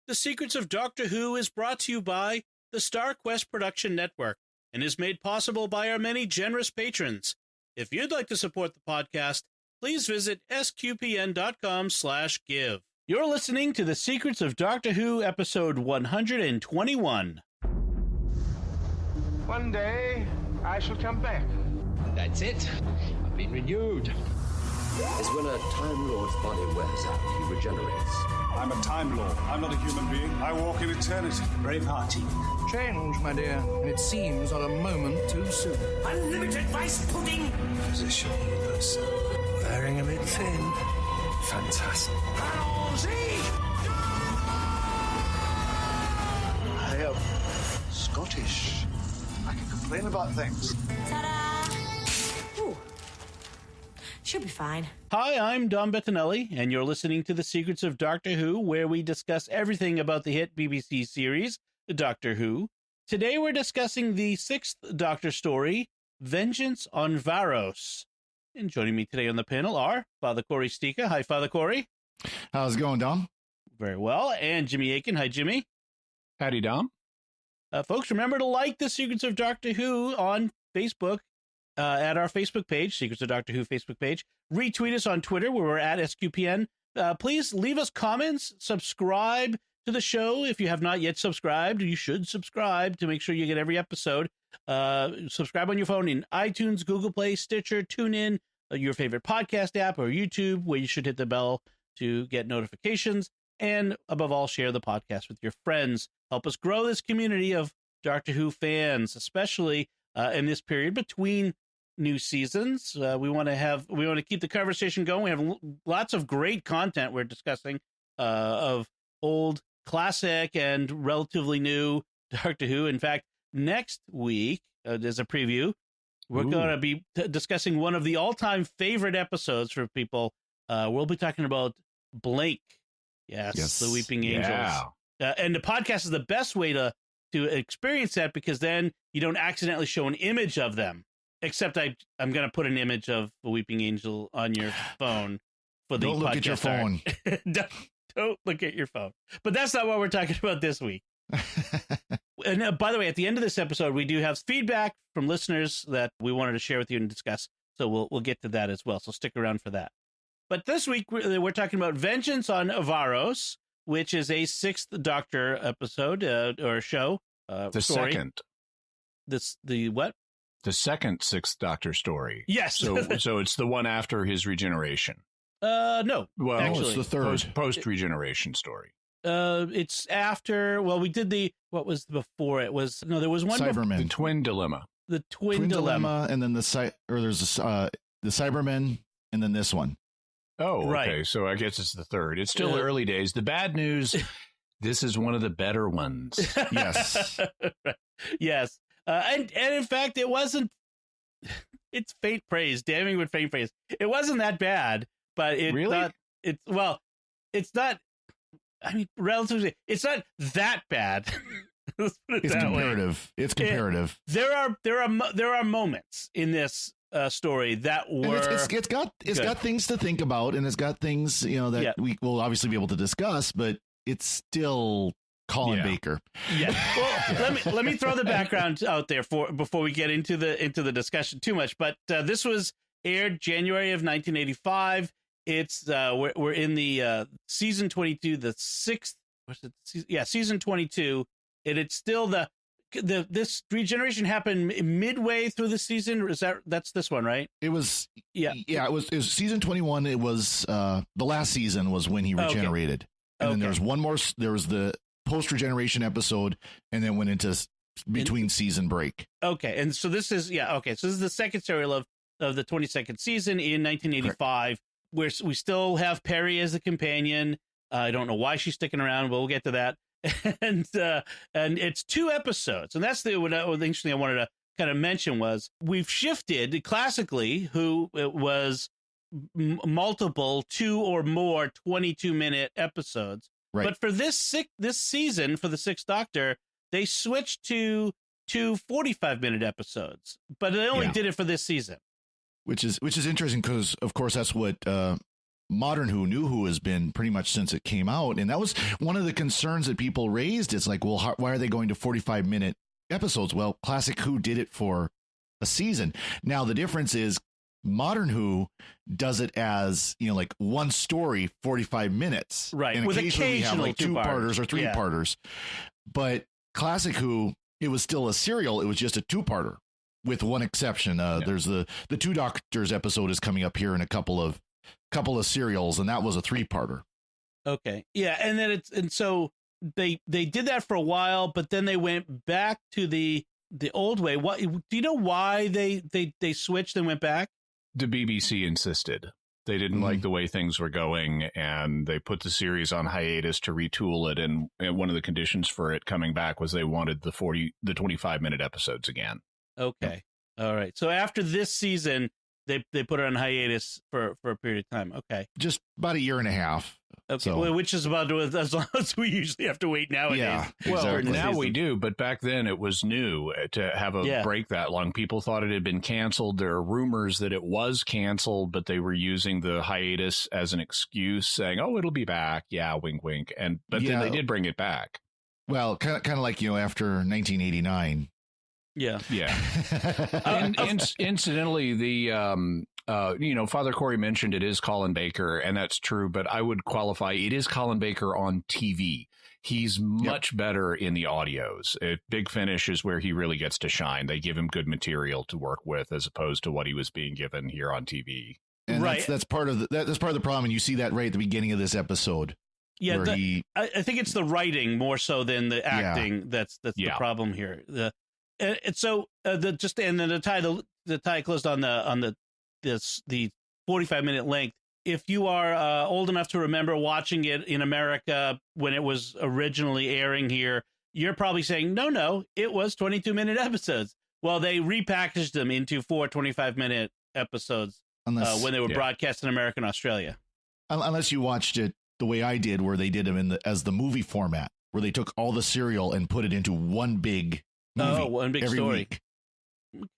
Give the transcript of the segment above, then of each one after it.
The Secrets of Doctor Who is brought to you by the Star Quest Production Network and is made possible by our many generous patrons. If you'd like to support the podcast, please visit sqpn.com/give. You're listening to The Secrets of Doctor Who, episode 121. One day, I shall come back. That's it. I've been renewed. Is when a Time Lord's body wears out, he regenerates. I'm a Time Lord. I'm not a human being. I walk in eternity. Bravehearty. Change, my dear, and it seems not a moment too soon. Unlimited rice pudding. Position person. Wearing a bit thin. Fantastic. I am Scottish. I can complain about things. Ta-da! Ooh. Should be fine. Hi, I'm Dom Bettinelli, and you're listening to The Secrets of Doctor Who, where we discuss everything about the hit BBC series, Doctor Who. Today we're discussing the 6th Doctor story, Vengeance on Varos. And joining me today on the panel are Father Corey Stika. Hi, Father Corey. How's it going, Dom? Very well. And Jimmy Aiken. Hi, Jimmy. Howdy, Dom. Folks, remember to like The Secrets of Doctor Who on Facebook. At our Facebook page, Secrets of Doctor Who Facebook page. Retweet us on Twitter, where we're at SQPN. Please leave us comments. Subscribe to the show. If you have not yet subscribed, you should subscribe to make sure you get every episode. Subscribe on your phone in iTunes, Google Play, Stitcher, TuneIn, your favorite podcast app, or YouTube, where you should hit the bell to get notifications. And above all, share the podcast with your friends. Help us grow this community of Doctor Who fans, especially in this period between new seasons. We want to keep the conversation going. We have lots of great content we're discussing of old, classic, and relatively new Doctor Who. In fact, next week, as a preview, we're going to be discussing one of the all-time favorite episodes for people. We'll be talking about Blink. Yes, the Weeping Angels. Yeah. And the podcast is the best way to experience that, because then you don't accidentally show an image of them. Except I'm going to put an image of the Weeping Angel on your phone for the podcast. Don't look at your phone. Don't look at your phone. But that's not what we're talking about this week. And by the way, at the end of this episode, we do have feedback from listeners that we wanted to share with you and discuss. So we'll get to that as well. So stick around for that. But this week, we're talking about Vengeance on Varos, which is a 6th Doctor episode or show. The story. second. The what? The second 6th Doctor story. Yes. So it's the one after his regeneration. No. Well, actually, it's the third. Post-regeneration story. It's after, well, we did what was before it was, no, there was one. Cybermen. The Twin Dilemma. The Twin Dilemma. And then there's the Cybermen, and then this one. Oh, okay. Right. So I guess it's the third. It's still early days. The bad news, this is one of the better ones. Yes. Yes. And in fact, it wasn't, it's faint praise, damning with faint praise. It wasn't that bad, but it's not, I mean, relatively, it's not that bad. Let's put it it's that comparative. Way. It's comparative. There are moments in this story that were, it's got things to think about, and it's got things, that we will obviously be able to discuss, but it's still Colin Baker. Yeah. Well, let me throw the background out there before we get into the discussion too much. But this was aired January of 1985. It's we're in the season 22, the 6th. Season 22. And it's still this regeneration happened midway through the season. That's this one, right? It was. Yeah. It was season 21. It was the last season was when he regenerated, and then there was one more. There was the post-regeneration episode, and then went into between season break. Okay, and so this is so this is the second serial of the 22nd season in 1985, where we still have Perry as the companion. I don't know why she's sticking around, but we'll get to that. And it's 2 episodes, and that's the interesting I wanted to kind of mention was we've shifted classically. Who it was multiple 2 or more 22-minute episodes. Right. But for this season, for the 6th Doctor, they switched to 45-minute episodes, but they only did it for this season. Which is interesting because, of course, that's what Modern New Who has been pretty much since it came out. And that was one of the concerns that people raised. It's like, well, why are they going to 45-minute episodes? Well, Classic Who did it for a season. Now, the difference is Modern Who does it as, like one story, 45 minutes. Right. And with occasionally we have like two-parters or three-parters. But Classic Who, it was still a serial. It was just a two-parter with one exception. There's the Two Doctors episode is coming up here in a couple of serials, and that was a three-parter. Okay. Yeah. And then so they did that for a while, but then they went back to the old way. What do you know why they switched and went back? The BBC insisted. They didn't like the way things were going, and they put the series on hiatus to retool it. And one of the conditions for it coming back was they wanted the 25-minute episodes again. Okay. All right. So after this season, they put it on hiatus for a period of time. Okay. Just about a year and a half. Okay. So. Well, which is about as long as we usually have to wait nowadays. Yeah, well, exactly. now we do, but back then it was new to have a break that long. People thought it had been canceled. There are rumors that it was canceled, but they were using the hiatus as an excuse, saying, "Oh, it'll be back." Yeah, wink, wink. But then they did bring it back. Well, kind of like after 1989. Yeah. Incidentally, the Father Corey mentioned it is Colin Baker, and that's true, but I would qualify it is Colin Baker on TV. He's much better in the audios. Big Finish is where he really gets to shine. They give him good material to work with as opposed to what he was being given here on TV. And that's part of the problem, and you see that right at the beginning of this episode. Yeah, I think it's the writing more so than the acting that's the problem here. To tie closed on the 45-minute length. If you are old enough to remember watching it in America when it was originally airing here, you're probably saying, no, it was 22-minute episodes. Well, they repackaged them into 4 25-minute episodes when they were broadcast in America and Australia. Unless you watched it the way I did, where they did them as the movie format, where they took all the serial and put it into one big movie. One big every story. week.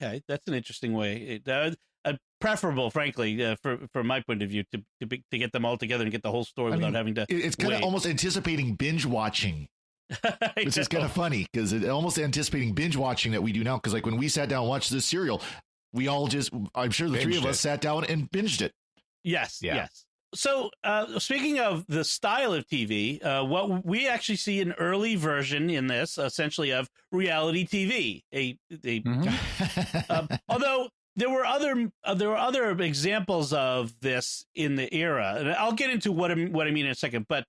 Okay, that's an interesting way. Preferable, frankly, from my point of view, to get them all together and get the whole story without having to. It's kind of almost anticipating binge watching, which is kind of funny because it's almost anticipating binge watching that we do now. Because like when we sat down and watched this serial, we all I'm sure the three of us sat down and binged it. Yes. So, speaking of the style of TV, what we actually see an early version in this, essentially, of reality TV. Although there were other examples of this in the era, and I'll get into what I mean in a second. But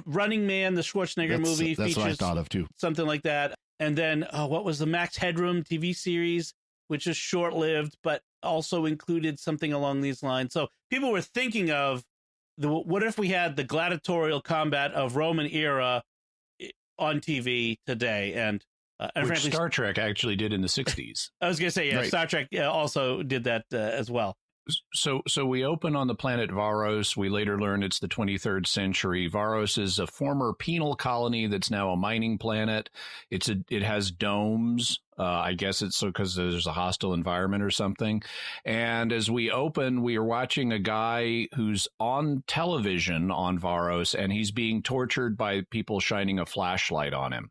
Running Man, the Schwarzenegger movie, that's features what I thought of too, something like that. And then what was the Max Headroom TV series, which is short-lived, but also included something along these lines. So people were thinking of what if we had the gladiatorial combat of Roman era on TV today, and which frankly, Star Trek actually did in the 60s. I was going to say, right. Star Trek also did that as well. So we open on the planet Varos. We later learn it's the 23rd century. Varos is a former penal colony that's now a mining planet. It has domes. I guess it's because there's a hostile environment or something. And as we open, we are watching a guy who's on television on Varos, and he's being tortured by people shining a flashlight on him.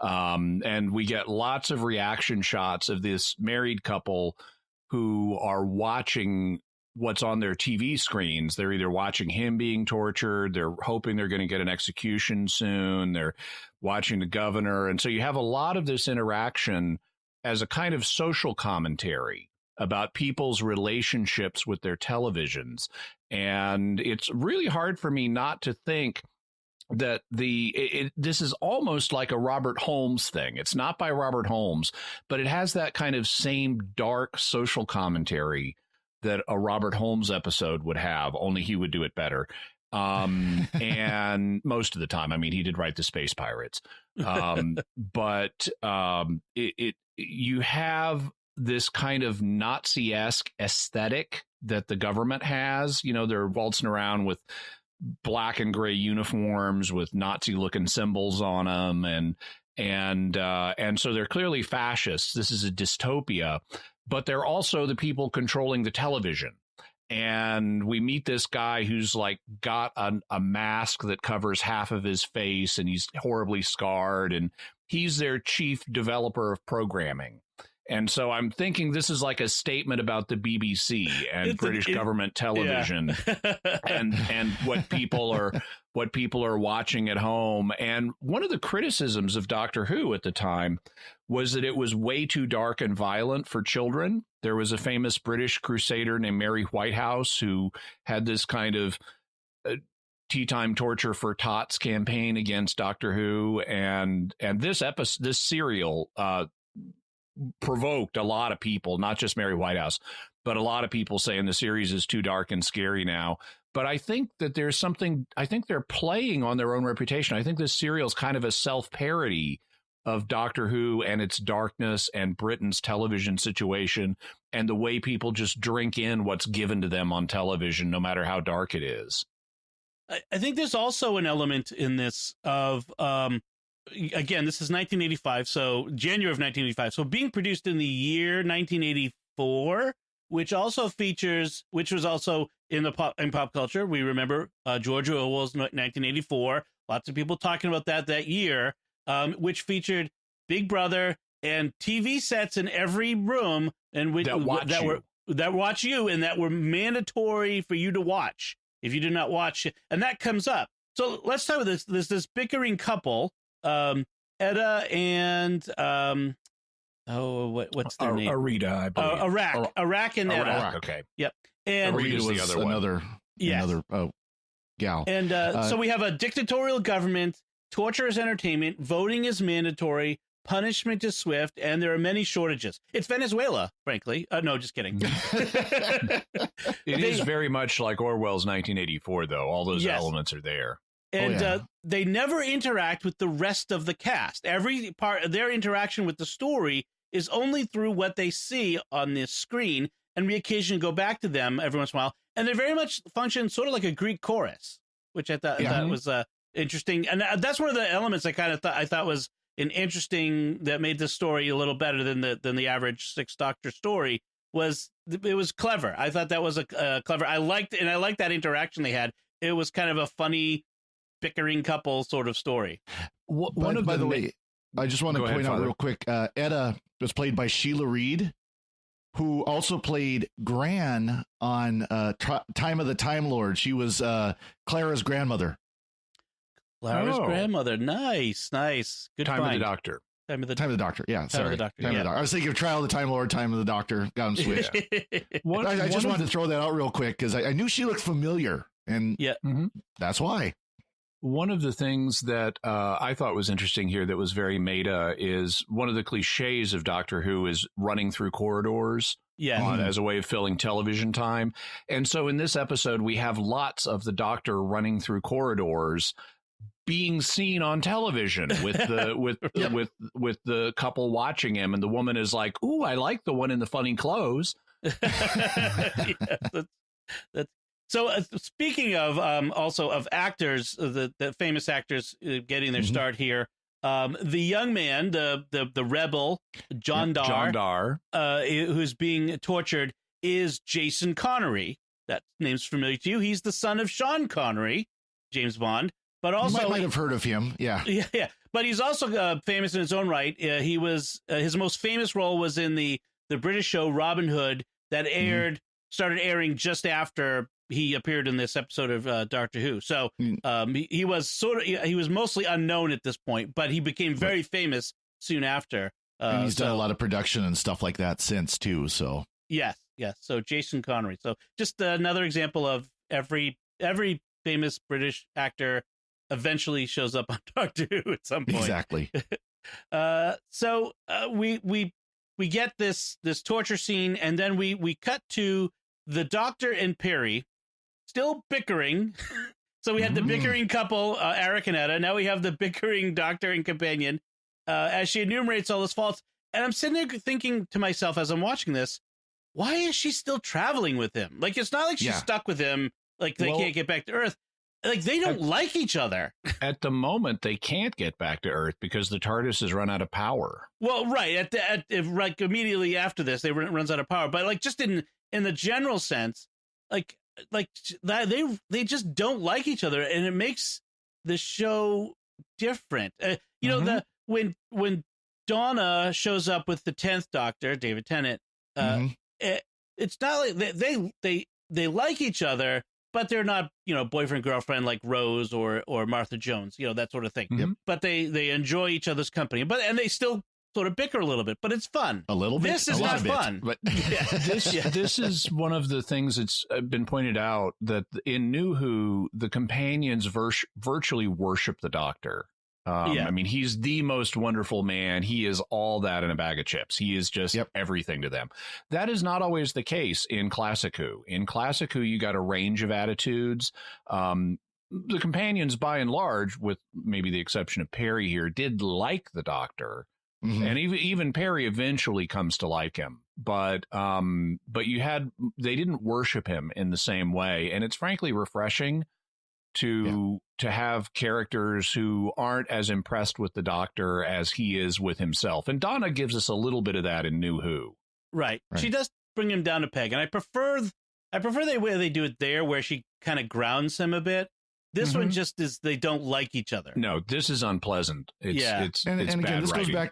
And we get lots of reaction shots of this married couple who are watching what's on their TV screens. They're either watching him being tortured, they're hoping they're going to get an execution soon, they're watching the governor. And so you have a lot of this interaction as a kind of social commentary about people's relationships with their televisions. And it's really hard for me not to think that this is almost like a Robert Holmes thing. It's not by Robert Holmes, but it has that kind of same dark social commentary that a Robert Holmes episode would have, only he would do it better. And most of the time, I mean, he did write The Space Pirates. But you have this kind of Nazi-esque aesthetic that the government has. You know, they're waltzing around with black and gray uniforms with Nazi looking symbols on them. And so they're clearly fascists. This is a dystopia, but they're also the people controlling the television. and we meet this guy who's like got a mask that covers half of his face, and he's horribly scarred, and he's their chief developer of programming. And so I'm thinking this is like a statement about the BBC and British government television, and what people are watching at home. And one of the criticisms of Doctor Who at the time was that it was way too dark and violent for children. There was a famous British crusader named Mary Whitehouse who had this kind of tea time torture for tots campaign against Doctor Who, and this serial provoked a lot of people, not just Mary Whitehouse, but a lot of people saying the series is too dark and scary now. But I think that there's something, I think they're playing on their own reputation. I think this serial is kind of a self-parody of Doctor Who and its darkness and Britain's television situation and the way people just drink in what's given to them on television, no matter how dark it is. I think there's also an element in this of, again, this is 1985, so January of 1985. So being produced in the year 1984, which was also in pop culture. We remember George Orwell's 1984. Lots of people talking about that year, which featured Big Brother and TV sets in every room, and that watch you, and that were mandatory for you to watch if you did not watch it. And that comes up. So let's start with this. There's this bickering couple, Edda and what's their name? Arita, I believe. Arak and Edda. Arak, okay. Yep. And Arita was the other another gal. And so we have a dictatorial government, torture is entertainment, voting is mandatory, punishment is swift, and there are many shortages. It's Venezuela, frankly. No, just kidding. It is very much like Orwell's 1984, though. All those elements are there. And they never interact with the rest of the cast. Every part of their interaction with the story is only through what they see on this screen, and we occasionally go back to them every once in a while. And they very much function sort of like a Greek chorus, which I thought was interesting. And that's one of the elements I thought was an interesting, that made this story a little better than the average Sixth Doctor story. It was clever. I thought that was a clever. I liked that interaction they had. It was kind of a funny, bickering couple sort of story. By the way, I just want to point out real quick, Edda was played by Sheila Reed, who also played Gran on Time of the Time Lord. She was Clara's grandmother. Grandmother. Nice. Good Time find. of the Doctor. Time of the Doctor. Yeah, sorry. Time of the Doctor. Time of the Doctor. I was thinking of Trial of the Time Lord, Time of the Doctor. Got them switched. I just wanted to throw that out real quick because I knew she looked familiar, and that's why. One of the things that I thought was interesting here that was very meta is one of the cliches of Doctor Who is running through corridors as a way of filling television time. And so in this episode, we have lots of the Doctor running through corridors being seen on television with the with the couple watching him. And the woman is like, "Ooh, I like the one in the funny clothes." So speaking of also of actors, the famous actors getting their start here, the young man, the rebel John Dar, who's being tortured, is Jason Connery. That name's familiar to you. He's the son of Sean Connery, James Bond, but also you might have heard of him. Yeah. But he's also famous in his own right. He was his most famous role was in the British show Robin Hood that started airing just after he appeared in this episode of Doctor Who. So he was mostly unknown at this point, but he became very famous soon after. And he's done a lot of production and stuff like that since too. So yes. So Jason Connery. So just another example of every famous British actor eventually shows up on Doctor Who at some point. Exactly. So we get this torture scene, and then we cut to the Doctor and Perry still bickering. So we had the bickering couple, Eric and Edda. Now we have the bickering Doctor and companion as she enumerates all his faults. And I'm sitting there thinking to myself as I'm watching this, why is she still traveling with him? Like, it's not like she's stuck with him. Like, they can't get back to Earth. Like, they don't like each other. At the moment, they can't get back to Earth because the TARDIS has run out of power. Well, right. Like immediately after this, they runs out of power. But like, just in the general sense, like that they just don't like each other, and it makes the show different. You know, when Donna shows up with the 10th Doctor, David Tennant, it's not like they like each other, but they're not, you know, boyfriend girlfriend like Rose or Martha Jones, you know, that sort of thing. But they enjoy each other's company, and they still sort of bicker a little bit, but it's fun. A little bit. This is not fun. But This is one of the things that's been pointed out, that in New Who, the companions virtually worship the Doctor. I mean, he's the most wonderful man. He is all that in a bag of chips. He is just everything to them. That is not always the case in Classic Who. In Classic Who, you got a range of attitudes. The companions, by and large, with maybe the exception of Perry here, did like the Doctor. And even Perry eventually comes to like him, but they didn't worship him in the same way, and it's frankly refreshing to have characters who aren't as impressed with the Doctor as he is with himself. And Donna gives us a little bit of that in New Who. Right. She does bring him down a peg, and I prefer the way they do it there, where she kind of grounds him a bit. This one just is, they don't like each other. No, this is unpleasant. It's again, bad this writing.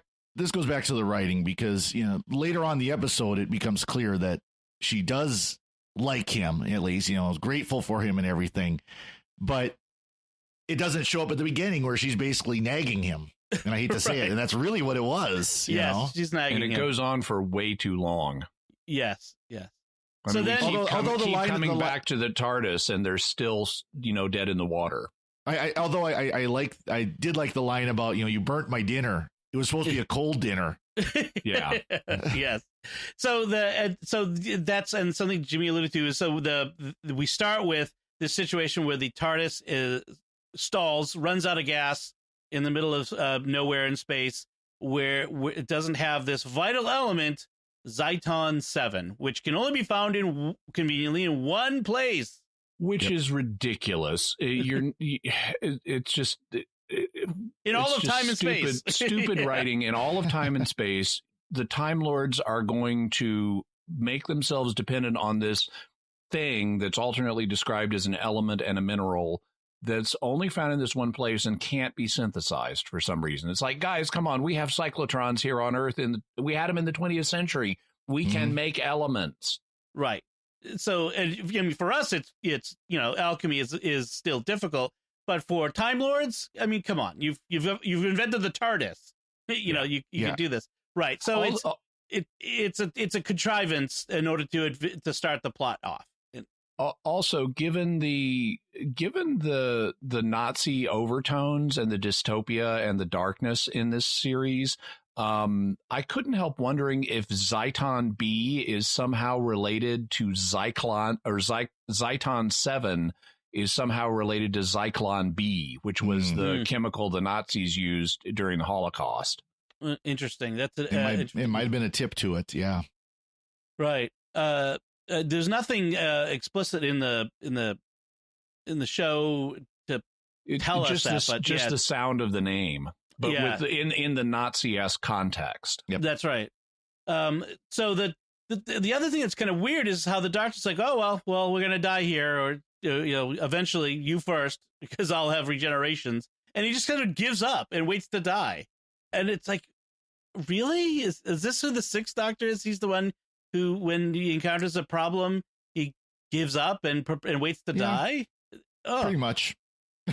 goes back to the writing, because, you know, later on in the episode, it becomes clear that she does like him, at least, you know, is grateful for him and everything, but it doesn't show up at the beginning, where she's basically nagging him. And I hate to say it, and that's really what it was. You know? She's nagging him. And it goes on for way too long. Yes. I mean, then, although keep coming back to the TARDIS, and they're still, you know, dead in the water. I did like the line about, you know, you burnt my dinner. It was supposed to be a cold dinner. Yeah. Yes. So that's, and something Jimmy alluded to is, we start with this situation where the TARDIS stalls, runs out of gas in the middle of nowhere in space, where it doesn't have this vital element, Zyton 7, which can only be found conveniently in one place, which is ridiculous. It's just. In all of time and space. Stupid writing. In all of time and space, the Time Lords are going to make themselves dependent on this thing that's alternately described as an element and a mineral that's only found in this one place and can't be synthesized for some reason. It's like, guys, come on, we have cyclotrons here on Earth, and we had them in the 20th century. We can make elements. Right. So, I mean, for us, it's you know, alchemy is still difficult. But for Time Lords, I mean, come on, you've invented the TARDIS. You know, you can do this, right? So it's a contrivance in order to start the plot off. Also, given the Nazi overtones and the dystopia and the darkness in this series, I couldn't help wondering if Zyton B is somehow related to Zyklon, or Zyton 7 is somehow related to Zyklon B, which was the chemical the Nazis used during the Holocaust. Interesting. It might have been a tip to it. Yeah. Right. There's nothing explicit in the show to tell us that, but just the sound of the name, but in the Nazi-esque context. Yep. That's right. So the other thing that's kind of weird is how the Doctor's like, oh well, we're gonna die here, or you know, eventually you first, because I'll have regenerations, and he just kind of gives up and waits to die. And it's like, really? Is this who the Sixth Doctor is? He's the one who, when he encounters a problem, he gives up and waits to die? Oh. Pretty much. I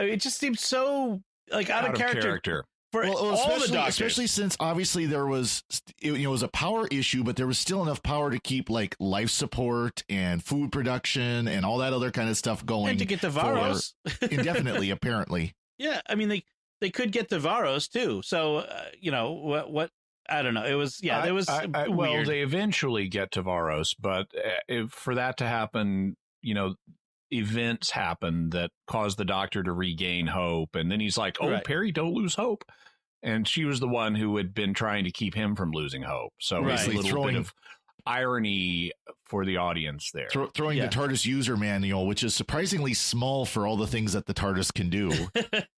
mean, it just seems so like out of character. For all the Doctors. Especially since obviously there was, it was a power issue, but there was still enough power to keep like life support and food production and all that other kind of stuff going. And to get to Varos. Indefinitely, apparently. Yeah, I mean, they could get to Varos too. So, you know, what I don't know. It was, it was weird. Well, they eventually get to Varos, but for that to happen, you know, events happen that cause the Doctor to regain hope, and then he's like, oh, Perry, don't lose hope. And she was the one who had been trying to keep him from losing hope. So it's a little bit of irony for the audience there. Throwing the TARDIS user manual, which is surprisingly small for all the things that the TARDIS can do.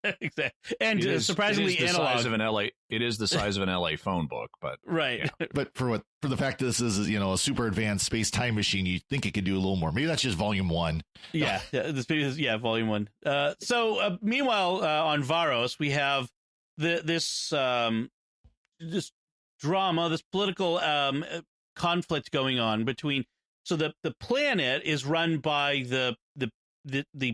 Exactly. And surprisingly analog. It is the size of an LA phone book, but right. Yeah. But for the fact that this is, a super advanced space time machine, you think it could do a little more. Maybe that's just volume 1. Yeah. Volume 1. So meanwhile, on Varos, we have this drama, this political conflict going on between. So the planet is run by the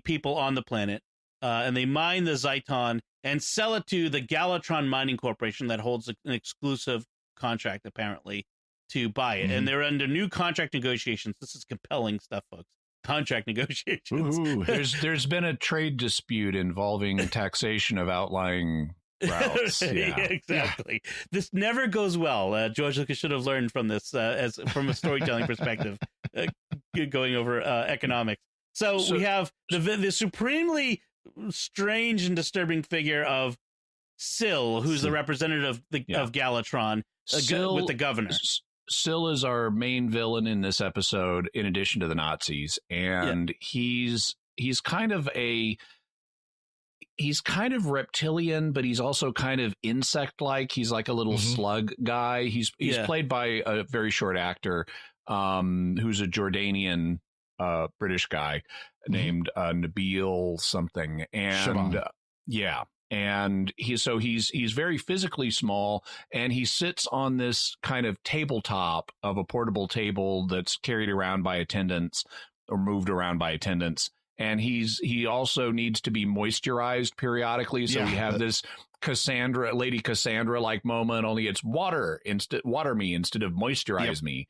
people on the planet, and they mine the Zyton and sell it to the Galatron Mining Corporation that holds an exclusive contract, apparently, to buy it. And they're under new contract negotiations. This is compelling stuff, folks. Contract negotiations. Ooh. There's been a trade dispute involving taxation of outlying routes. Yeah, exactly. Yeah. This never goes well. George Lucas should have learned from this, as from a storytelling perspective, going over economics. So we have the supremely strange and disturbing figure of Syl, who's the representative of Galatron, with the governor. Syl is our main villain in this episode, in addition to the Nazis, and he's kind of reptilian, but he's also kind of insect-like. He's like a little slug guy. He's played by a very short actor who's a Jordanian British guy named Nabil something. And and he's very physically small, and he sits on this kind of tabletop of a portable table that's carried around by attendants or moved around by attendants. And he also needs to be moisturized periodically. So we have this Lady Cassandra like moment, only it's water me instead of moisturize me.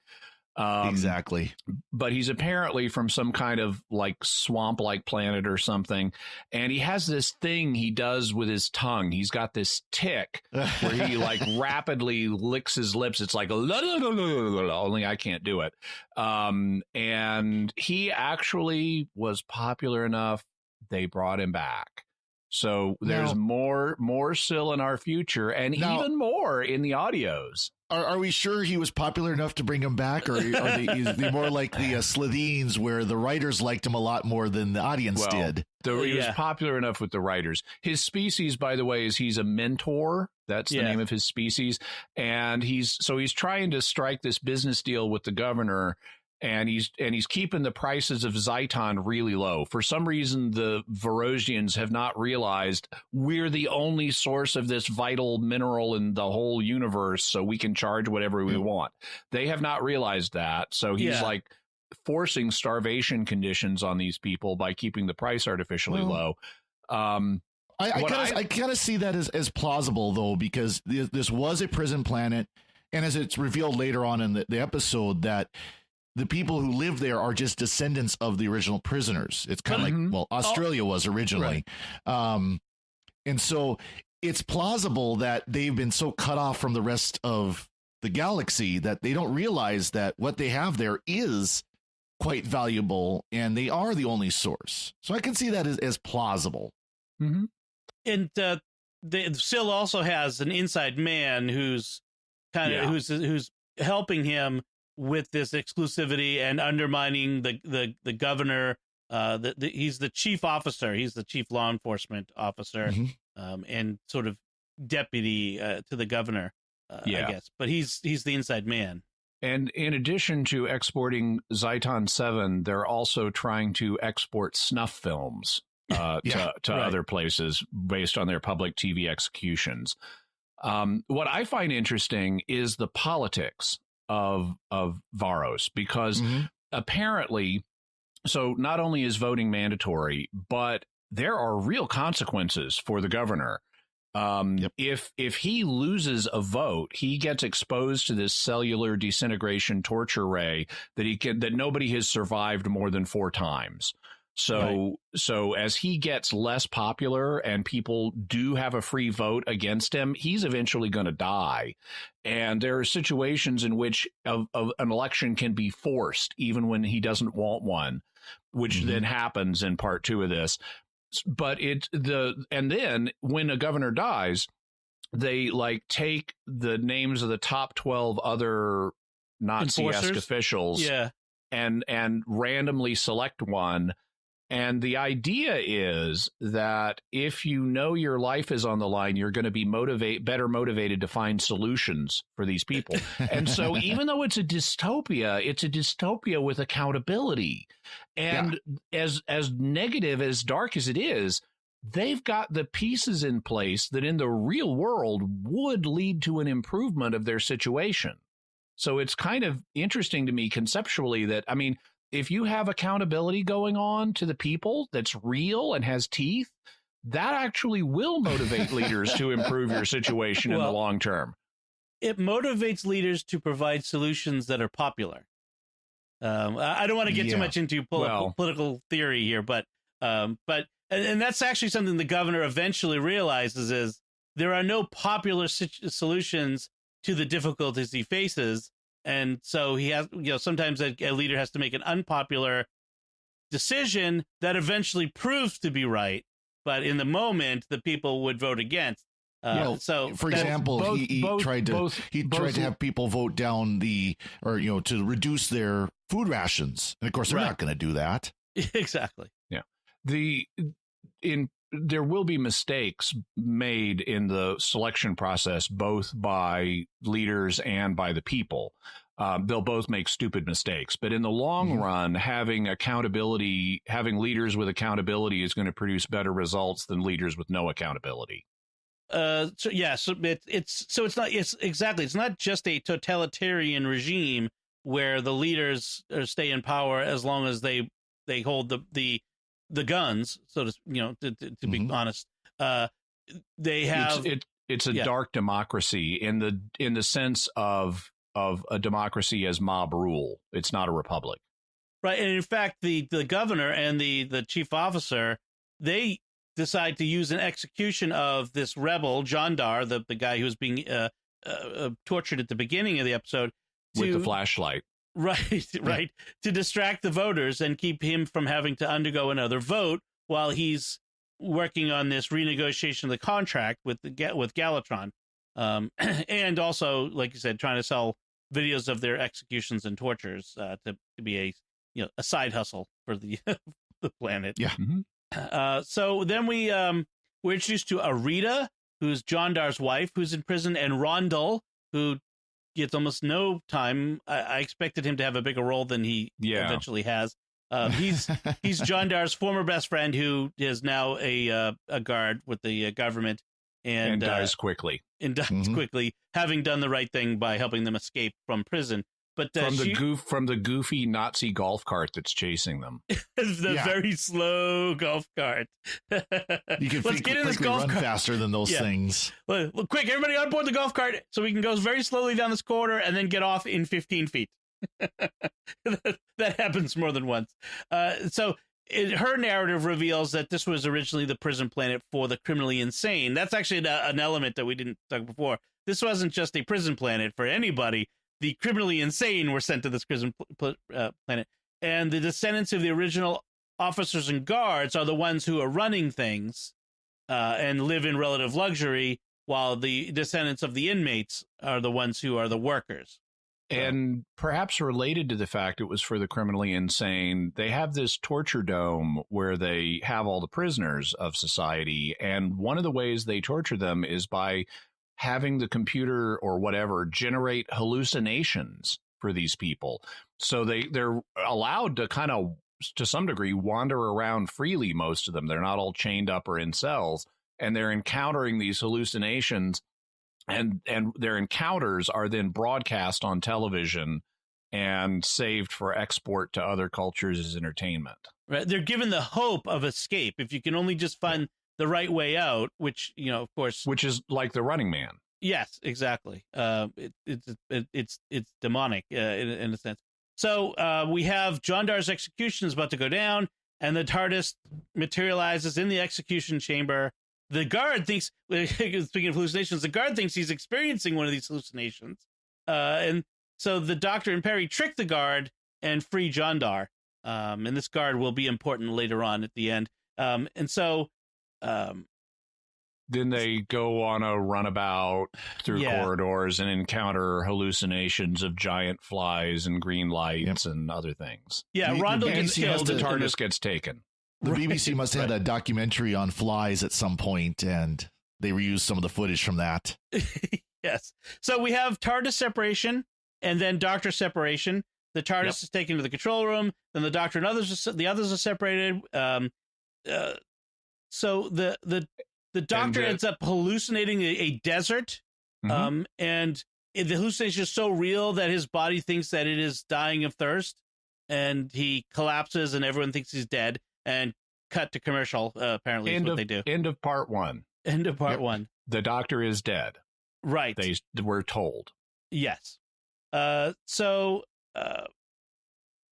Exactly. But he's apparently from some kind of like swamp like planet or something. And he has this thing he does with his tongue. He's got this tick where he like rapidly licks his lips. It's like, only I can't do it. And he actually was popular enough. They brought him back. So there's more Syl in our future, and even more in the audios. Are we sure he was popular enough to bring him back, or are they more like the Slithines, where the writers liked him a lot more than the audience did? He was popular enough with the writers. His species, by the way, is he's a mentor. That's the name of his species. And he's trying to strike this business deal with the governor, and he's keeping the prices of Zyton really low. For some reason, the Varosians have not realized we're the only source of this vital mineral in the whole universe, so we can charge whatever we want. They have not realized that, so he's like forcing starvation conditions on these people by keeping the price artificially low. I kind of see that as plausible, though, because this was a prison planet, and as it's revealed later on in the episode, that the people who live there are just descendants of the original prisoners. It's kind of like, Australia was originally. Right. And so it's plausible that they've been so cut off from the rest of the galaxy that they don't realize that what they have there is quite valuable, and they are the only source. So I can see that as plausible. Mm-hmm. And Syl also has an inside man who's who's helping him with this exclusivity and undermining the governor. He's the chief officer. He's the chief law enforcement officer, and sort of deputy to the governor, I guess. But he's the inside man. And in addition to exporting Zyton 7, they're also trying to export snuff films to other places based on their public TV executions. What I find interesting is the politics of Varos, because apparently, so not only is voting mandatory, but there are real consequences for the governor. If he loses a vote, he gets exposed to this cellular disintegration torture ray that nobody has survived more than 4 times. So as he gets less popular and people do have a free vote against him, he's eventually going to die. And there are situations in which an election can be forced, even when he doesn't want one, which then happens in part 2 of this. But and then when a governor dies, they like take the names of the top 12 other Nazi-esque Enforcers? officials, Yeah. and randomly select one. And the idea is that if you know your life is on the line, you're going to be better motivated to find solutions for these people. And so even though it's a dystopia with accountability. And as negative, as dark as it is, they've got the pieces in place that in the real world would lead to an improvement of their situation. So it's kind of interesting to me conceptually that, I mean, if you have accountability going on to the people that's real and has teeth, that actually will motivate leaders to improve your situation in the long term. It motivates leaders to provide solutions that are popular. I don't want to get too much into political theory here, but that's actually something the governor eventually realizes is there are no popular solutions to the difficulties he faces. And so he has, sometimes a leader has to make an unpopular decision that eventually proves to be right. But in the moment, the people would vote against. So, for example, he tried to have people vote down to reduce their food rations. And of course, they're not going to do that. Exactly. Yeah. There will be mistakes made in the selection process, both by leaders and by the people. They'll both make stupid mistakes, but in the long run, having leaders with accountability is going to produce better results than leaders with no accountability. It's not just a totalitarian regime where the leaders stay in power as long as they hold the guns, so to be honest. They have it's a dark democracy in the sense of a democracy as mob rule. It's not a republic, right? And in fact, the governor and the chief officer, they decide to use an execution of this rebel John Dar, the guy who was being tortured at the beginning of the episode, with the flashlight. Right, to distract the voters and keep him from having to undergo another vote while he's working on this renegotiation of the contract with Galatron, and also, like you said, trying to sell videos of their executions and tortures to be a side hustle for the the planet. Yeah. So then we're introduced to Arita, who's John Dar's wife, who's in prison, and Rondell, who gets almost no time. I expected him to have a bigger role than he eventually has. He's John Dar's former best friend who is now a guard with the government and dies quickly. Quickly, having done the right thing by helping them escape from prison. But from the goofy Nazi golf cart that's chasing them. Very slow golf cart. You can let's get in this golf cart faster than those things. Well, quick, everybody on board the golf cart so we can go very slowly down this corridor and then get off in 15 feet. That happens more than once. Her narrative reveals that this was originally the prison planet for the criminally insane. That's actually an element that we didn't talk before. This wasn't just a prison planet for anybody. The criminally insane were sent to this prison planet. And the descendants of the original officers and guards are the ones who are running things and live in relative luxury, while the descendants of the inmates are the ones who are the workers. And perhaps related to the fact it was for the criminally insane, they have this torture dome where they have all the prisoners of society. And one of the ways they torture them is by having the computer or whatever generate hallucinations for these people. So they're allowed to kind of, to some degree, wander around freely, most of them. They're not all chained up or in cells, and they're encountering these hallucinations, and their encounters are then broadcast on television and saved for export to other cultures as entertainment. Right. They're given the hope of escape if you can only just find the right way out, which, of course, which is like the Running Man. Yes, exactly. It's demonic in a sense. So we have John Dar's execution is about to go down, and the TARDIS materializes in the execution chamber. The guard thinks, speaking of hallucinations, the guard thinks he's experiencing one of these hallucinations, and so the Doctor and Perry trick the guard and free John Dar. And this guard will be important later on at the end. And so Then they go on a runabout through corridors and encounter hallucinations of giant flies and green lights and other things. Yeah, Rondo gets killed. The TARDIS gets taken. The BBC must have had a documentary on flies at some point, and they reused some of the footage from that. Yes. So we have TARDIS separation and then Doctor separation. The TARDIS is taken to the control room. Then the Doctor and the others are separated. So the Doctor ends up hallucinating a desert, and the hallucination is so real that his body thinks that it is dying of thirst, and he collapses, and everyone thinks he's dead. And cut to commercial. Apparently, is what they do. End of part one. End of part one. The Doctor is dead. Right. They were told. Yes.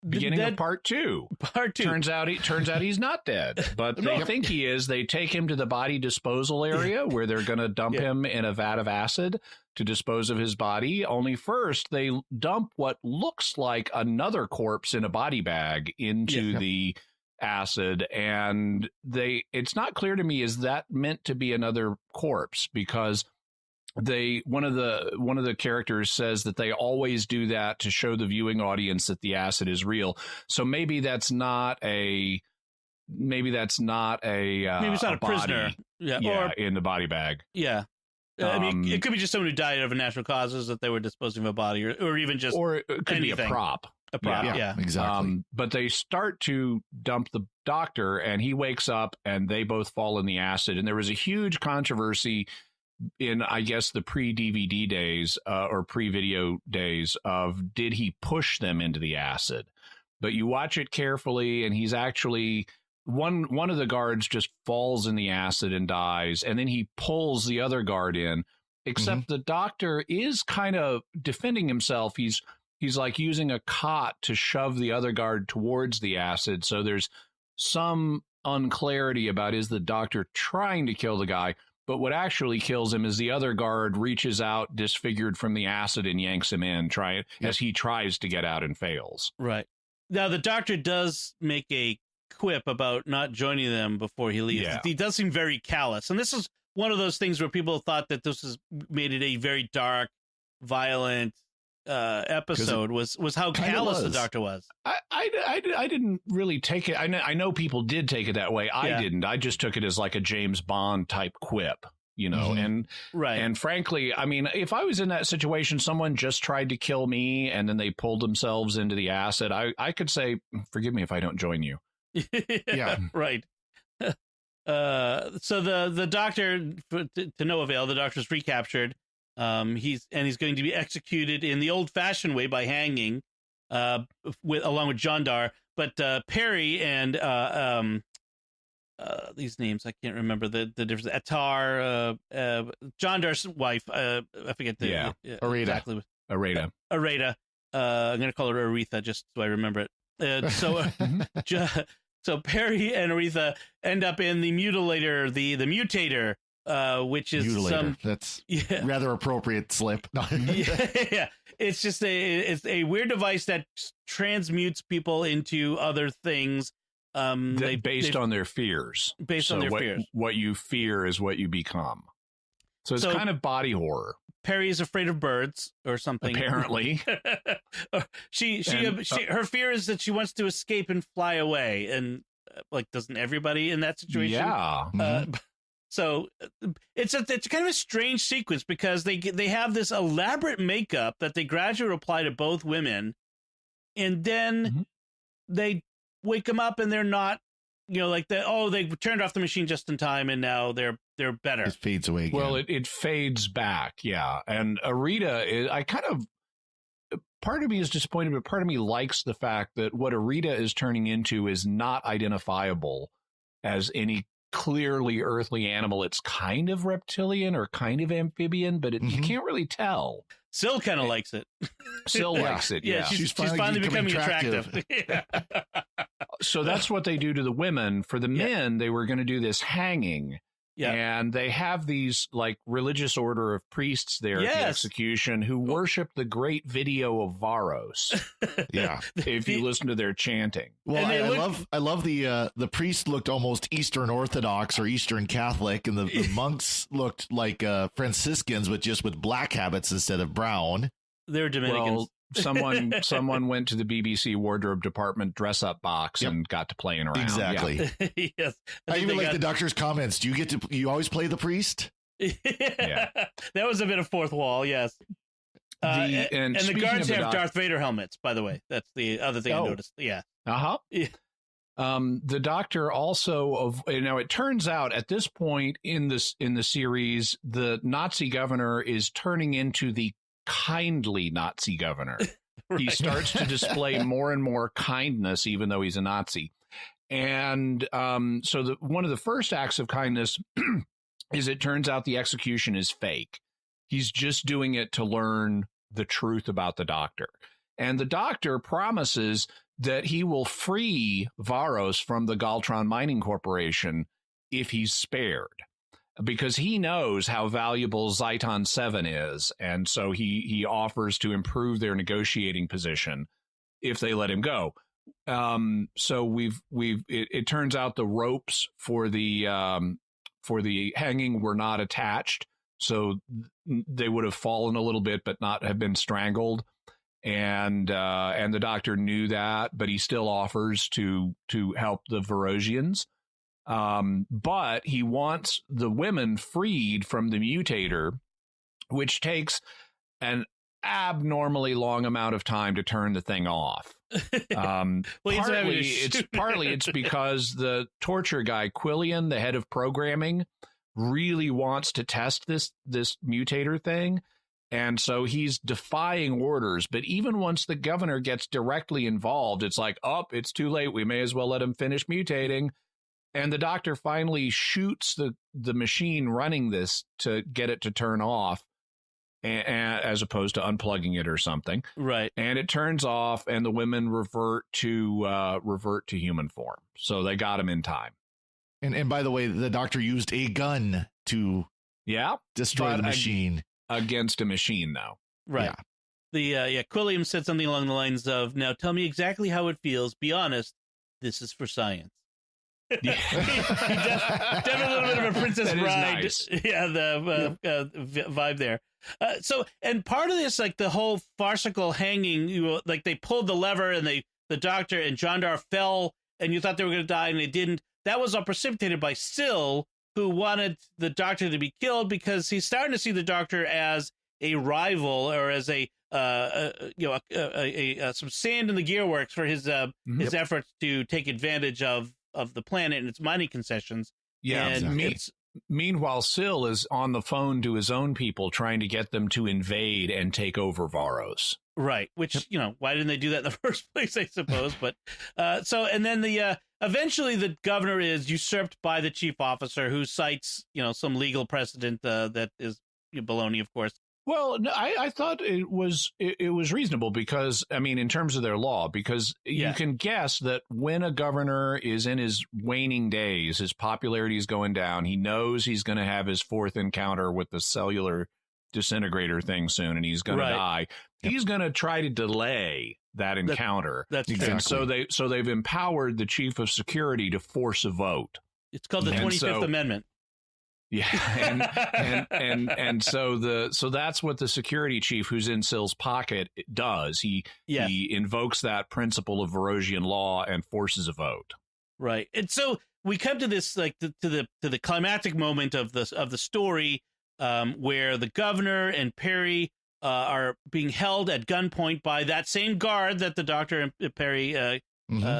Beginning of part two. Part two. Turns out he's not dead, but they think he is. They take him to the body disposal area where they're going to dump him in a vat of acid to dispose of his body. Only first they dump what looks like another corpse in a body bag into the acid, and it's not clear to me, is that meant to be another corpse? Because one of the characters says that they always do that to show the viewing audience that the acid is real. So maybe that's not a maybe it's not a prisoner or in the body bag. I mean, it could be just someone who died of natural causes that they were disposing of a body, or even just, or it could be a prop. A prop, exactly. But they start to dump the Doctor, and he wakes up, and they both fall in the acid. And there was a huge controversy in, I guess, the pre-DVD days or pre-video days of, did he push them into the acid? But you watch it carefully, and he's actually one of the guards just falls in the acid and dies, and then he pulls the other guard in. Except the Doctor is kind of defending himself. He's like using a cot to shove the other guard towards the acid. So there's some unclarity about, is the Doctor trying to kill the guy? But what actually kills him is the other guard reaches out disfigured from the acid and yanks him in, as he tries to get out and fails. Right. Now, the Doctor does make a quip about not joining them before he leaves. Yeah. He does seem very callous. And this is one of those things where people thought that this made it a very dark, violent episode, was how callous the Doctor was. I didn't really take it. I know people did take it that way. I didn't. I just took it as like a James Bond type quip, and frankly, I mean, if I was in that situation, someone just tried to kill me and then they pulled themselves into the acid, I could say, forgive me if I don't join you. Right. So the Doctor, to no avail, the Doctor's recaptured. He's going to be executed in the old-fashioned way by hanging, along with Jandar. But Perry and these names, I can't remember the difference. Attar, Jandar's wife, I forget the exactly. Areta. I'm going to call her Aretha just so I remember it. So Perry and Aretha end up in the mutilator, the mutator. Which is mutilator. That's rather appropriate slip. It's just a weird device that transmutes people into other things. Based on their fears. Fears. What you fear is what you become. So it's kind of body horror. Perry is afraid of birds or something. Apparently, her fear is that she wants to escape and fly away, and doesn't everybody in that situation? Yeah. So it's kind of a strange sequence because they have this elaborate makeup that they gradually apply to both women, and then they wake them up and they're not, they turned off the machine just in time and now they're better. It fades away again. Well, it fades back, and Areta, part of me is disappointed, but part of me likes the fact that what Areta is turning into is not identifiable as any clearly earthly animal. It's kind of reptilian or kind of amphibian, but you can't really tell. Syl kind of likes it. Syl likes it. Yeah, she's finally becoming attractive. So that's what they do to the women. For the men, they were going to do this hanging, Yeah. And they have these like religious order of priests there at the execution who worship the great video of Varos. Yeah. If you listen to their chanting. Well, I love the priest looked almost Eastern Orthodox or Eastern Catholic, and the monks looked like Franciscans, but just with black habits instead of brown. They're Dominicans. Well, someone went to the BBC wardrobe department dress up box and got to playing around. Exactly. Yeah. Yes. I even like the doctor's comments. Do you always play the priest? Yeah. That was a bit of fourth wall. Yes. And the guards have Darth Vader helmets, by the way. That's the other thing I noticed. Yeah. Yeah. The doctor also it turns out at this point in the series, the Nazi governor is turning into the kindly Nazi governor. Right. He starts to display more and more kindness, even though he's a Nazi. And so one of the first acts of kindness is it turns out the execution is fake. He's just doing it to learn the truth about the doctor. And the doctor promises that he will free Varos from the Galtron Mining Corporation if he's spared, because he knows how valuable Zeiton 7 is. And so he offers to improve their negotiating position if they let him go. So it turns out the ropes for the hanging were not attached. So they would have fallen a little bit, but not have been strangled. And the doctor knew that, but he still offers to help the Varosians. But he wants the women freed from the mutator, which takes an abnormally long amount of time to turn the thing off. Partly it's because the torture guy, Quillian, the head of programming, really wants to test this mutator thing. And so he's defying orders. But even once the governor gets directly involved, it's like, it's too late. We may as well let him finish mutating. And the doctor finally shoots the machine running this to get it to turn off, as opposed to unplugging it or something. Right. And it turns off, and the women revert to human form. So they got him in time. And by the way, the doctor used a gun to destroy the machine. Against a machine, though. Right. Yeah. Quilliam said something along the lines of, "Now tell me exactly how it feels. Be honest. This is for science." Yeah. Definitely a little bit of a Princess Bride. Nice. Yeah, the vibe there. And part of this, like the whole farcical hanging, like they pulled the lever and the doctor and Jandar fell, and you thought they were going to die and they didn't. That was all precipitated by Syl, who wanted the doctor to be killed because he's starting to see the doctor as a rival or as some sand in the gearworks for his efforts to take advantage of the planet and its mining concessions. Yeah, and meanwhile, Syl is on the phone to his own people trying to get them to invade and take over Varos. Right, which, why didn't they do that in the first place, I suppose? But and then eventually the governor is usurped by the chief officer, who cites, some legal precedent that is baloney, of course. Well, no, I thought it was reasonable because, in terms of their law, because you can guess that when a governor is in his waning days, his popularity is going down. He knows he's going to have his fourth encounter with the cellular disintegrator thing soon, and he's going to die. Yep. He's going to try to delay that encounter. That's exactly. And so they've empowered the chief of security to force a vote. It's called the 25th Amendment. Yeah, and so that's what the security chief, who's in Syl's pocket, does. He invokes that principle of Varosian law and forces a vote. Right, and so we come to this to the climactic moment of the story, where the governor and Perry are being held at gunpoint by that same guard that the doctor and Perry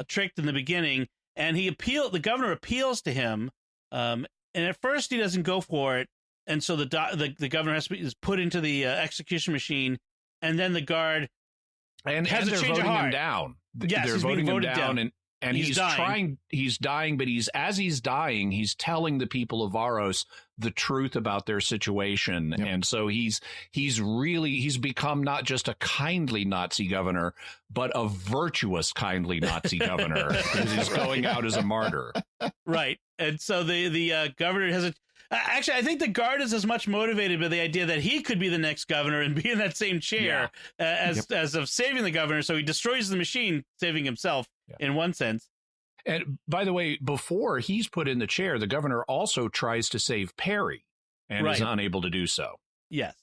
tricked in the beginning, and the governor appeals to him. And at first he doesn't go for it, and so the governor is put into the execution machine, and then the guard has a change of heart. Him down. Yes, they're voting him down, and he's dying. He's dying, but as he's dying, he's telling the people of Varos the truth about their situation, and so he's become not just a kindly Nazi governor, but a virtuous kindly Nazi governor because he's going out as a martyr. Right. And so the governor has Actually, I think the guard is as much motivated by the idea that he could be the next governor and be in that same chair as of saving the governor. So he destroys the machine, saving himself in one sense. And by the way, before he's put in the chair, the governor also tries to save Perry and is unable to do so. Yes.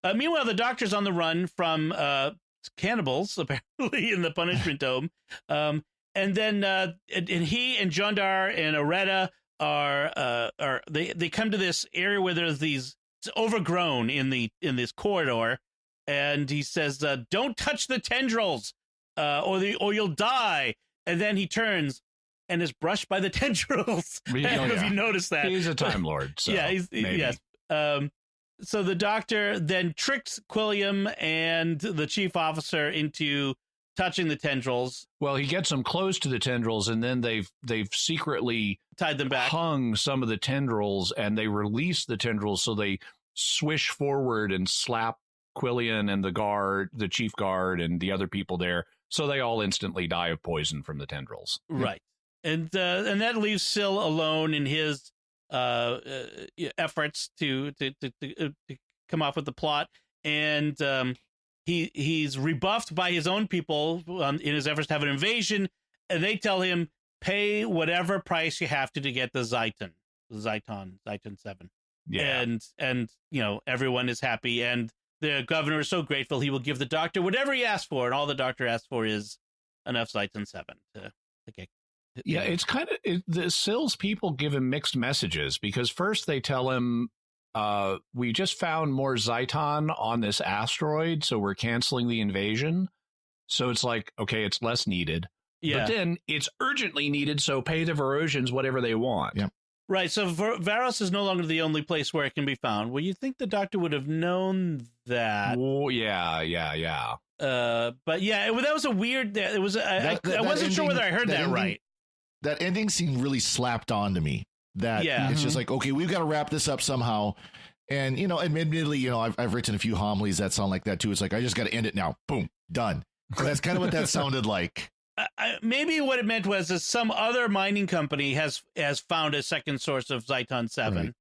Meanwhile, the doctor's on the run from cannibals, apparently, in the punishment dome. And then and he and Jondar and Areta they come to this area where there's it's overgrown in this corridor, and he says, "Don't touch the tendrils, or you'll die." And then he turns and is brushed by the tendrils. I don't know if you noticed that. He's a Time Lord. So yes. So the doctor then tricks Quilliam and the chief officer into touching the tendrils. Well, he gets them close to the tendrils, and then they've secretly tied them back, hung some of the tendrils, and they release the tendrils, so they swish forward and slap Quilliam and the chief guard, and the other people there. So they all instantly die of poison from the tendrils. Right, and that leaves Syl alone in his efforts to come up with the plot, and he's rebuffed by his own people in his efforts to have an invasion, and they tell him, pay whatever price you have to get the Zeiton 7. And everyone is happy, and the governor is so grateful he will give the doctor whatever he asked for, and all the doctor asked for is enough Zeiton 7 to get. Yeah, it's kind of the Syl's people give him mixed messages, because first they tell him, we just found more Zeiton on this asteroid, so we're canceling the invasion. So it's like, okay, it's less needed. Yeah. But then it's urgently needed, so pay the Varosians whatever they want. Yeah. Right, so Varos is no longer the only place where it can be found. Well, you'd think the doctor would have known that. Oh, yeah. But yeah, that was a weird. It was. I wasn't sure whether I heard that right. That ending seemed really slapped on to me. That it's just like, okay, we've got to wrap this up somehow. And, admittedly, I've written a few homilies that sound like that too. It's like, I just got to end it now. Boom, done. So that's kind of what that sounded like. Maybe what it meant was that some other mining company has found a second source of Zeiton 7.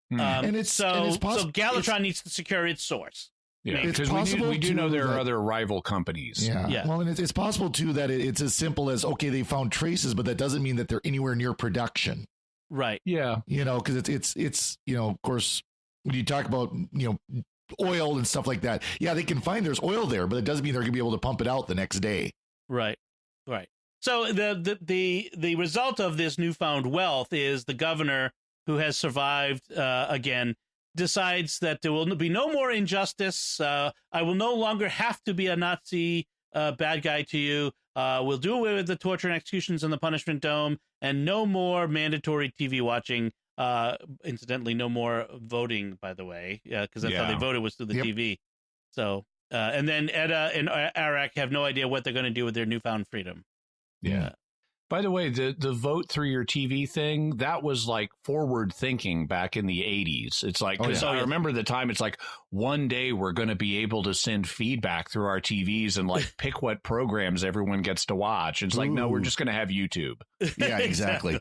Right. And it's possible. So Galvatron needs to secure its source. Yeah, because we do know there are other rival companies. Yeah. Well, and it's possible too that it's as simple as, okay, they found traces, but that doesn't mean that they're anywhere near production. Right. Yeah. Because it's of course, when you talk about oil and stuff like that, yeah, they can find there's oil there, but it doesn't mean they're gonna be able to pump it out the next day. Right. So the result of this newfound wealth is the governor, who has survived again, decides that there will be no more injustice. I will no longer have to be a Nazi bad guy to you. We'll do away with the torture and executions in the punishment dome, and no more mandatory TV watching. Incidentally, no more voting, by the way, because that's how they voted, was through the TV. So, and then Edda and Arak have no idea what they're going to do with their newfound freedom. Yeah. By the way, the vote through your TV thing, that was like forward thinking back in the 80s. It's like, because I remember the time, it's like, one day we're going to be able to send feedback through our TVs and like pick what programs everyone gets to watch. It's like, no, we're just going to have YouTube. Yeah, exactly.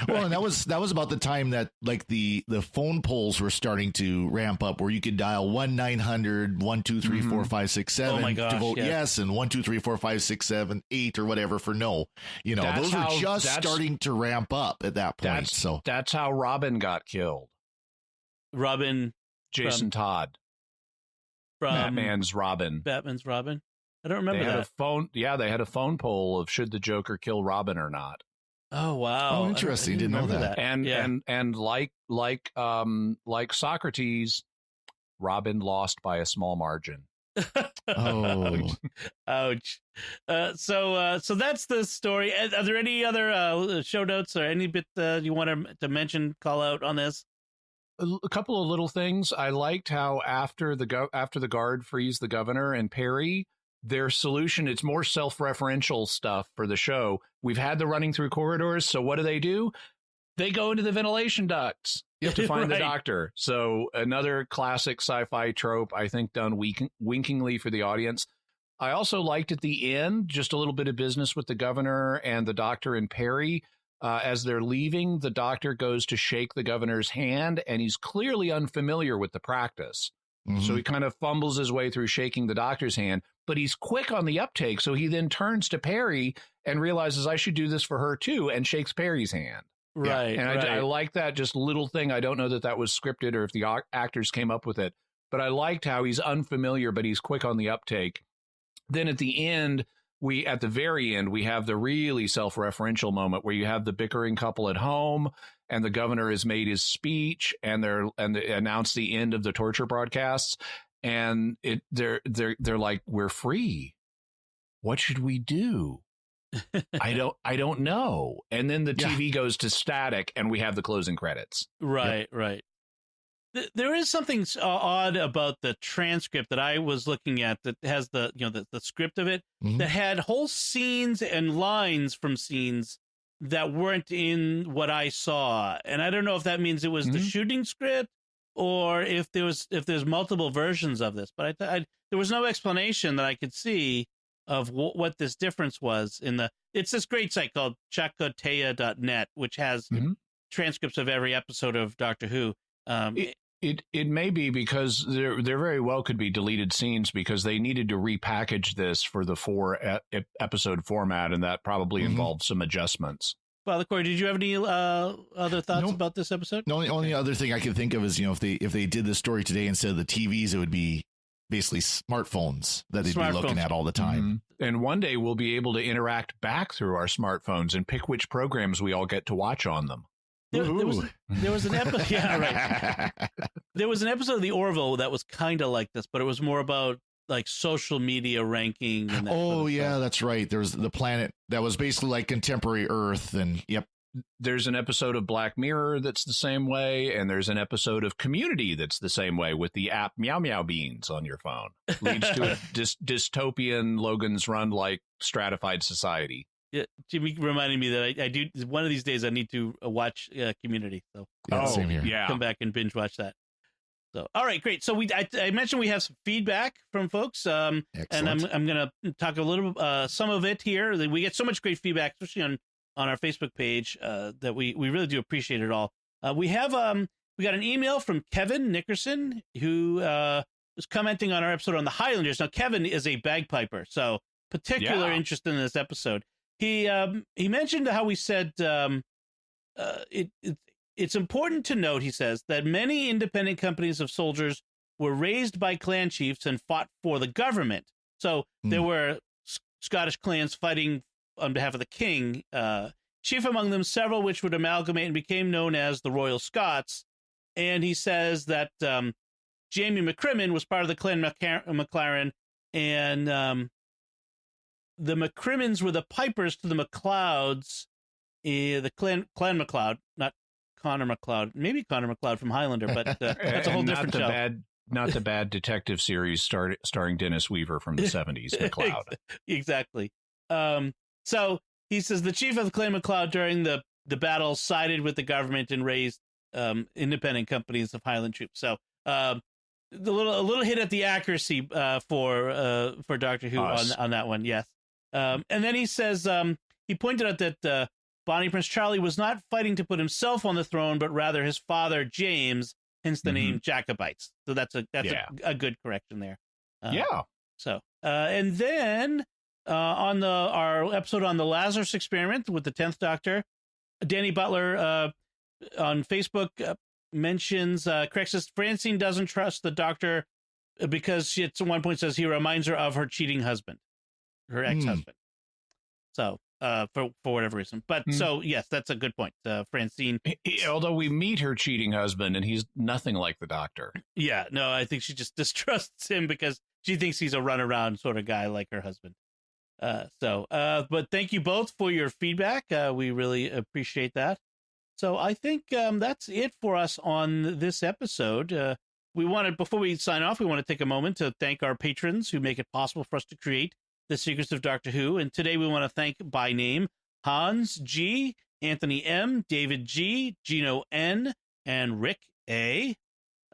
Well, and that was about the time that like the phone polls were starting to ramp up, where you could dial 1-900-123-4567 to vote yes, and 1-2-3-4-5-6-7-8 or whatever for no. Those were just starting to ramp up at that point. That's how Robin got killed. Jason Todd. From Batman's Robin. I don't remember that. They had a phone poll of should the Joker kill Robin or not. Oh wow! Oh, interesting. I didn't know that. And like Socrates, Robin lost by a small margin. Oh, ouch. So that's the story. Are there any other show notes or any bit you want to mention, call out on this? A couple of little things. I liked how after the guard frees the governor and Perry, their solution, it's more self-referential stuff for the show. We've had the running through corridors, so what do? They go into the ventilation ducts to find the doctor. So another classic sci-fi trope, I think, done winkingly for the audience. I also liked at the end just a little bit of business with the governor and the doctor and Perry. As they're leaving, the doctor goes to shake the governor's hand, and he's clearly unfamiliar with the practice. So he kind of fumbles his way through shaking the doctor's hand, but he's quick on the uptake. So he then turns to Perry and realizes, I should do this for her too, and shakes Perry's hand. Right. And right. I like that just little thing. I don't know that was scripted or if the actors came up with it, but I liked how he's unfamiliar, but he's quick on the uptake. Then at the end, at the very end, we have the really self-referential moment where you have the bickering couple at home, and the governor has made his speech, and they announced the end of the torture broadcasts, and they're like, we're free. What should we do? I don't know. And then the TV goes to static, and we have the closing credits. Right. There is something odd about the transcript that I was looking at that has the script of it that had whole scenes and lines from scenes that weren't in what I saw. And I don't know if that means it was the shooting script or if there's multiple versions of this, but I there was no explanation that I could see of what this difference was it's this great site called chakotea.net, which has transcripts of every episode of Doctor Who. It may be because there very well could be deleted scenes because they needed to repackage this for the 4 episode format, and that probably involved some adjustments. Father Corey, did you have any other thoughts about this episode? The only other thing I can think of is, if they did this story today instead of the TVs, it would be basically smartphones that they'd be looking at all the time. And one day we'll be able to interact back through our smartphones and pick which programs we all get to watch on them. There was an episode. Yeah, right. There was an episode of the Orville that was kind of like this, but it was more about like social media ranking. And that that's right. There was the planet that was basically like contemporary Earth, and There's an episode of Black Mirror that's the same way, and there's an episode of Community that's the same way with the app Meow Meow Beans on your phone. Leads to a dystopian Logan's Run like stratified society. Yeah, Jimmy reminded me that I do. One of these days, I need to watch Community. So same here. Yeah, come back and binge watch that. So, all right, great. So I mentioned we have some feedback from folks, and I'm going to talk a little some of it here. We get so much great feedback, especially on our Facebook page, that we really do appreciate it all. We got an email from Kevin Nickerson who was commenting on our episode on the Highlanders. Now, Kevin is a bagpiper, so particular interest in this episode. He mentioned how we said it's important to note, he says, that many independent companies of soldiers were raised by clan chiefs and fought for the government. So there were Scottish clans fighting on behalf of the king, chief among them several which would amalgamate and became known as the Royal Scots. And he says that Jamie McCrimmon was part of the Clan MacLaren, and the McCrimmons were the pipers to the MacLeods, the Clan MacLeod, not Connor MacLeod, maybe Connor MacLeod from Highlander, but that's a whole different show. Not the bad detective series starring Dennis Weaver from the 70s, MacLeod. Exactly. So he says the chief of the Clan MacLeod during the battle sided with the government and raised independent companies of Highland troops. So a little hit at the accuracy for Doctor Who on that one. Yes. And then he says he pointed out that Bonnie Prince Charlie was not fighting to put himself on the throne, but rather his father James, hence the name Jacobites. So that's a good correction there. So and then on our episode on the Lazarus experiment with the 10th Doctor, Danny Butler on Facebook mentions corrects us. Francine doesn't trust the Doctor because she at one point says he reminds her of her cheating husband, her ex-husband. So for whatever reason, but so yes, that's a good point. Francine, although we meet her cheating husband and he's nothing like the Doctor. Yeah, no, I think she just distrusts him because she thinks he's a runaround sort of guy like her husband. But thank you both for your feedback. We really appreciate that. So I think that's it for us on this episode. Before we sign off, we want to take a moment to thank our patrons who make it possible for us to create The Secrets of Doctor Who. And today we want to thank by name Hans G, Anthony M, David G, Gino N, and Rick A.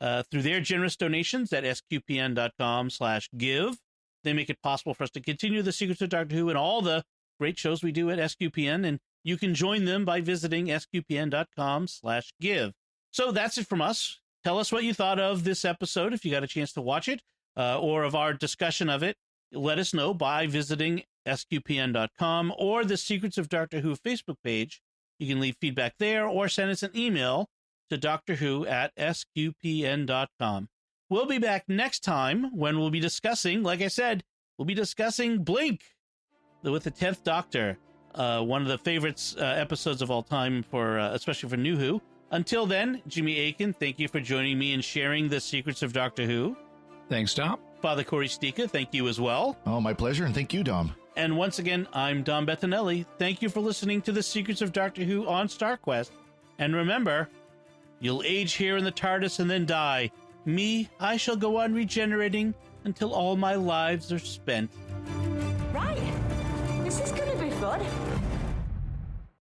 Through their generous donations at sqpn.com/give. They make it possible for us to continue The Secrets of Doctor Who and all the great shows we do at SQPN. And you can join them by visiting sqpn.com/give. So that's it from us. Tell us what you thought of this episode if you got a chance to watch it, or of our discussion of it. Let us know by visiting sqpn.com or the Secrets of Doctor Who Facebook page. You can leave feedback there or send us an email to doctorwho@sqpn.com. We'll be back next time when we'll be discussing, like I said, we'll be discussing Blink with the 10th Doctor, one of the favorites episodes of all time, for especially for New Who. Until then, Jimmy Aiken, thank you for joining me and sharing the Secrets of Doctor Who. Thanks, Tom. Father Corey Stika, thank you as well. Oh, my pleasure, and thank you, Dom. And once again, I'm Dom Bettinelli. Thank you for listening to the Secrets of Doctor Who on StarQuest. And remember, you'll age here in the TARDIS and then die. Me, I shall go on regenerating until all my lives are spent. Right. This is going to be fun.